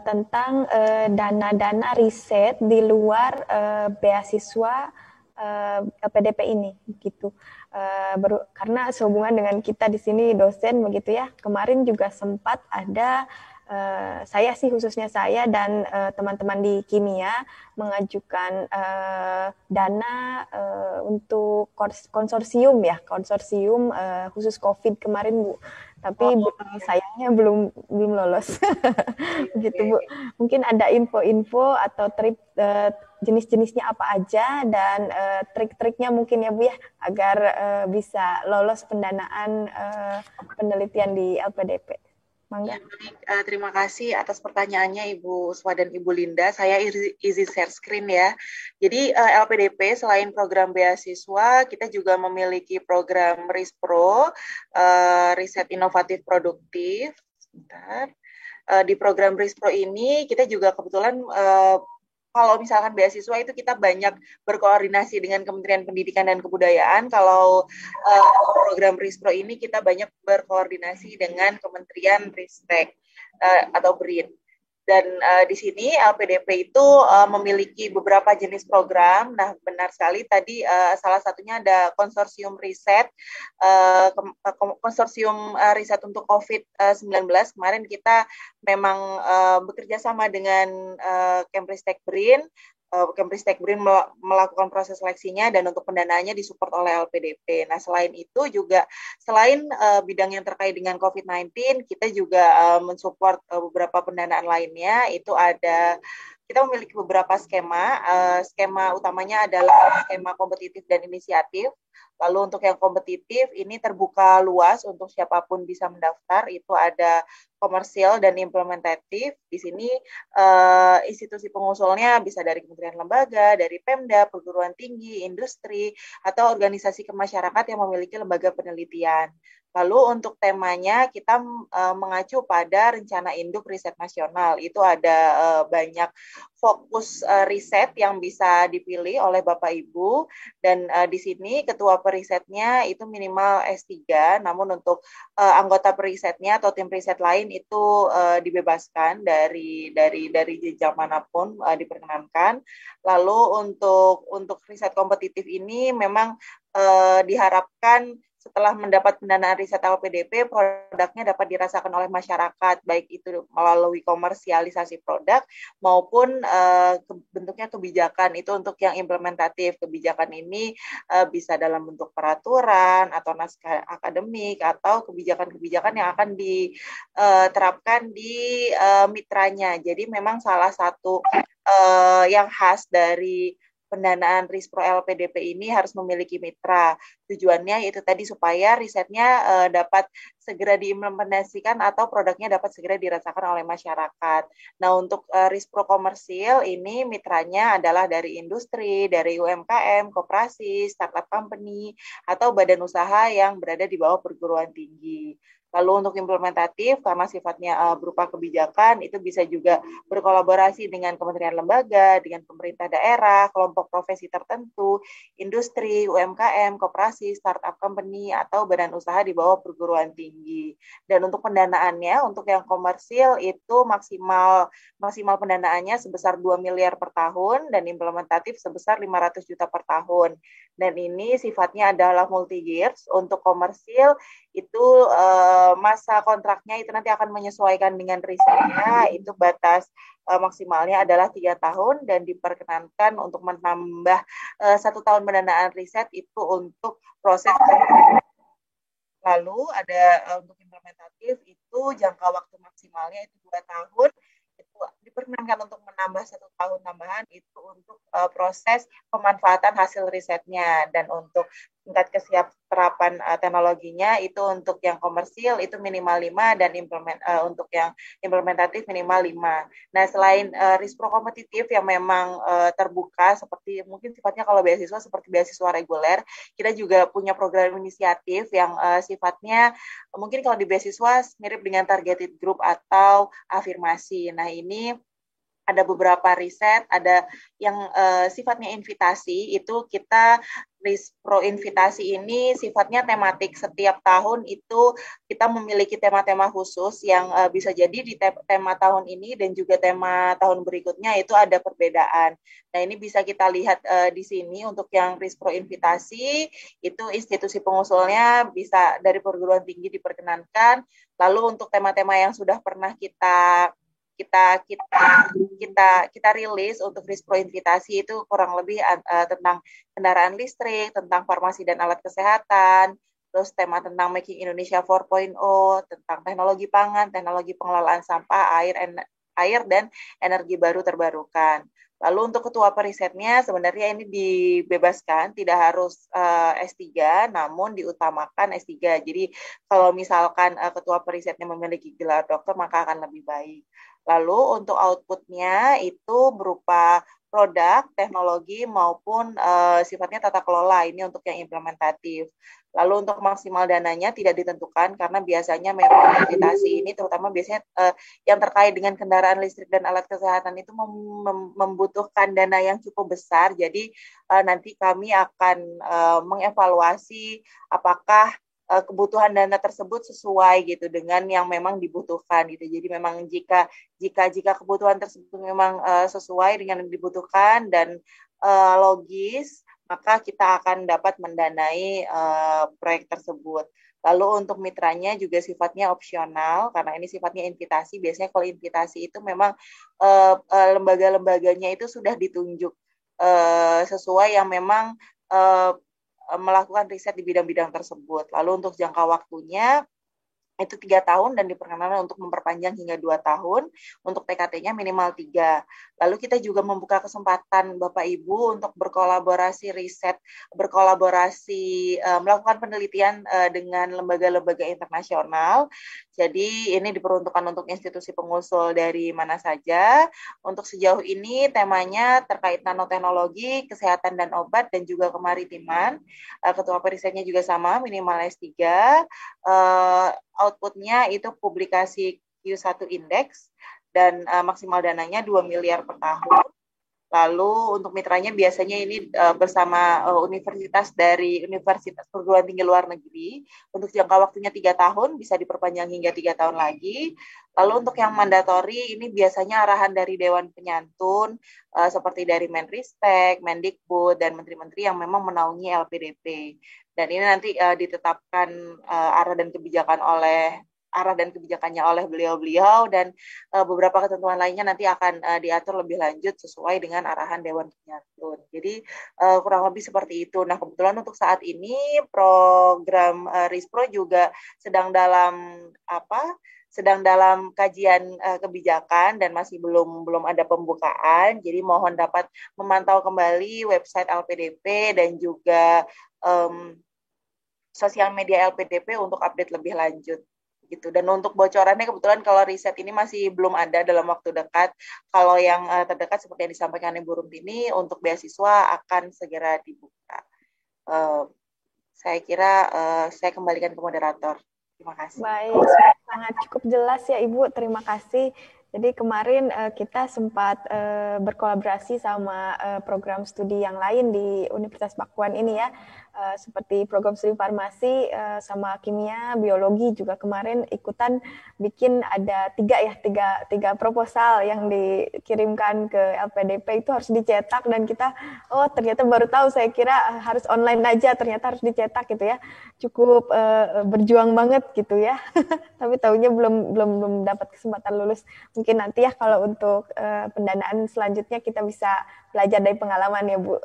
tentang dana-dana riset di luar beasiswa LPDP ini gitu. Karena sehubungan dengan kita di sini dosen begitu ya. Kemarin juga sempat ada saya sih khususnya saya dan teman-teman di kimia mengajukan dana untuk konsorsium ya, konsorsium khusus COVID kemarin Bu. Tapi sayangnya belum lolos. Gitu Bu. Mungkin ada info-info atau jenis-jenisnya apa aja dan trik-triknya mungkin ya Bu ya agar bisa lolos pendanaan penelitian di LPDP. Mangga. Ya, baik. Terima kasih atas pertanyaannya Ibu Swa dan Ibu Linda. Saya izin share screen ya. Jadi LPDP selain program beasiswa, kita juga memiliki program RISPRO, Riset Inovatif Produktif. Sebentar. Di program RISPRO ini kita juga kebetulan kalau misalkan beasiswa itu kita banyak berkoordinasi dengan Kementerian Pendidikan dan Kebudayaan. Kalau program RISPRO ini kita banyak berkoordinasi dengan Kementerian Ristek atau BRIN. Dan di sini LPDP itu memiliki beberapa jenis program. Nah, benar sekali tadi salah satunya ada konsorsium riset, konsorsium riset untuk COVID-19. Kemarin kita memang bekerja sama dengan Kemristek BRIN. Kemristek BRIN melakukan proses seleksinya dan untuk pendanaannya disupport oleh LPDP. Nah, selain itu juga selain bidang yang terkait dengan COVID-19, kita juga mensupport beberapa pendanaan lainnya. Itu ada kita memiliki beberapa skema. Skema utamanya adalah skema kompetitif dan inisiatif. Lalu untuk yang kompetitif ini terbuka luas untuk siapapun bisa mendaftar. Itu ada komersial dan implementatif. Di sini institusi pengusulnya bisa dari kementerian lembaga, dari Pemda, perguruan tinggi, industri, atau organisasi kemasyarakat yang memiliki lembaga penelitian. Lalu untuk temanya kita mengacu pada rencana induk riset nasional. Itu ada banyak fokus riset yang bisa dipilih oleh Bapak Ibu dan di sini ketua perisetnya itu minimal S3, namun untuk anggota perisetnya atau tim riset lain itu dibebaskan dari jenjang manapun diperkenankan. Lalu untuk riset kompetitif ini memang diharapkan setelah mendapat pendanaan riset LPDP, produknya dapat dirasakan oleh masyarakat, baik itu melalui komersialisasi produk maupun bentuknya kebijakan. Itu untuk yang implementatif. Kebijakan ini bisa dalam bentuk peraturan atau naskah akademik atau kebijakan-kebijakan yang akan diterapkan di mitranya. Jadi memang salah satu yang khas dari pendanaan RISPRO LPDP ini harus memiliki mitra. Tujuannya yaitu tadi supaya risetnya dapat segera diimplementasikan atau produknya dapat segera dirasakan oleh masyarakat. Nah, untuk RISPRO komersil ini mitranya adalah dari industri, dari UMKM, koperasi, startup company, atau badan usaha yang berada di bawah perguruan tinggi. Lalu untuk implementatif, karena sifatnya berupa kebijakan, itu bisa juga berkolaborasi dengan kementerian lembaga, dengan pemerintah daerah, kelompok profesi tertentu, industri, UMKM, koperasi, startup company, atau badan usaha di bawah perguruan tinggi. Dan untuk pendanaannya, untuk yang komersil itu maksimal pendanaannya sebesar 2 miliar per tahun, dan implementatif sebesar 500 juta per tahun. Dan ini sifatnya adalah multi-years. Untuk komersil, itu masa kontraknya itu nanti akan menyesuaikan dengan risetnya. Itu batas maksimalnya adalah 3 tahun dan diperkenankan untuk menambah 1 tahun pendanaan riset itu untuk proses. Lalu ada untuk implementatif itu jangka waktu maksimalnya itu 2 tahun. Itu diperkenankan untuk menambah 1 tahun tambahan itu untuk proses pemanfaatan hasil risetnya. Dan untuk tingkat kesiapterapan teknologinya itu untuk yang komersil itu minimal 5 dan untuk yang implementatif minimal 5. Nah, selain RISPRO kompetitif yang memang terbuka seperti mungkin sifatnya kalau beasiswa seperti beasiswa reguler, kita juga punya program inisiatif yang sifatnya mungkin kalau di beasiswa mirip dengan targeted group atau afirmasi. Nah, ini ada beberapa riset, ada yang sifatnya invitasi, itu kita Rispro invitasi ini sifatnya tematik. Setiap tahun itu kita memiliki tema-tema khusus yang bisa jadi di tema tahun ini dan juga tema tahun berikutnya itu ada perbedaan. Nah, ini bisa kita lihat di sini untuk yang Rispro invitasi, itu institusi pengusulnya bisa dari perguruan tinggi diperkenankan. Lalu untuk tema-tema yang sudah pernah kita kita kita rilis untuk Rispro invitasi itu kurang lebih tentang kendaraan listrik, tentang farmasi dan alat kesehatan, terus tema tentang Making Indonesia 4.0, tentang teknologi pangan, teknologi pengelolaan sampah, air dan energi baru terbarukan. Lalu untuk ketua perisetnya sebenarnya ini dibebaskan, tidak harus S3, namun diutamakan S3. Jadi kalau misalkan ketua perisetnya memiliki gelar dokter, maka akan lebih baik. Lalu untuk outputnya itu berupa produk, teknologi, maupun sifatnya tata kelola. Ini untuk yang implementatif. Lalu untuk maksimal dananya tidak ditentukan karena biasanya memang investasi ini terutama biasanya yang terkait dengan kendaraan listrik dan alat kesehatan itu membutuhkan dana yang cukup besar. Jadi nanti kami akan mengevaluasi apakah kebutuhan dana tersebut sesuai gitu dengan yang memang dibutuhkan gitu. Jadi memang jika kebutuhan tersebut memang sesuai dengan yang dibutuhkan dan logis, maka kita akan dapat mendanai proyek tersebut. Lalu untuk mitranya juga sifatnya opsional, karena ini sifatnya invitasi. Biasanya kalau invitasi itu memang lembaga-lembaganya itu sudah ditunjuk sesuai yang memang melakukan riset di bidang-bidang tersebut. Lalu untuk jangka waktunya, itu 3 tahun dan diperkenankan untuk memperpanjang hingga 2 tahun, untuk TKT-nya minimal 3. Lalu kita juga membuka kesempatan Bapak Ibu untuk berkolaborasi riset, melakukan penelitian dengan lembaga-lembaga internasional. Jadi ini diperuntukkan untuk institusi pengusul dari mana saja. Untuk sejauh ini temanya terkait nanoteknologi, kesehatan dan obat, dan juga kemaritiman. Ketua perisetnya juga sama, minimal S3. Outputnya itu publikasi Q1 Index dan maksimal dananya 2 miliar per tahun. Lalu untuk mitranya biasanya ini bersama universitas perguruan tinggi luar negeri. Untuk jangka waktunya 3 tahun, bisa diperpanjang hingga 3 tahun lagi. Lalu untuk yang mandatori, ini biasanya arahan dari Dewan Penyantun, seperti dari Menristek, Mendikbud, dan menteri-menteri yang memang menaungi LPDP. Dan ini nanti ditetapkan arah dan kebijakannya oleh beliau-beliau, dan beberapa ketentuan lainnya nanti akan diatur lebih lanjut sesuai dengan arahan Dewan Penyantun. Jadi kurang lebih seperti itu. Nah, kebetulan untuk saat ini program Rispro juga sedang dalam kajian kebijakan dan masih belum ada pembukaan. Jadi mohon dapat memantau kembali website LPDP dan juga sosial media LPDP untuk update lebih lanjut gitu. Dan untuk bocorannya kebetulan kalau riset ini masih belum ada dalam waktu dekat. Kalau yang terdekat seperti yang disampaikan Ibu Rumpini, untuk beasiswa akan segera dibuka. Saya kira saya kembalikan ke moderator. Terima kasih. Baik, sangat cukup jelas ya Ibu, terima kasih. Jadi kemarin kita sempat berkolaborasi sama program studi yang lain di Universitas Pakuan ini ya, seperti program studi farmasi sama kimia, biologi juga kemarin ikutan bikin ada tiga proposal yang dikirimkan ke LPDP itu harus dicetak, dan kita ternyata baru tahu, saya kira harus online aja, ternyata harus dicetak gitu ya, cukup berjuang banget gitu ya. Tapi tahunya belum dapat kesempatan lulus. Mungkin nanti ya kalau untuk pendanaan selanjutnya kita bisa belajar dari pengalaman ya Bu.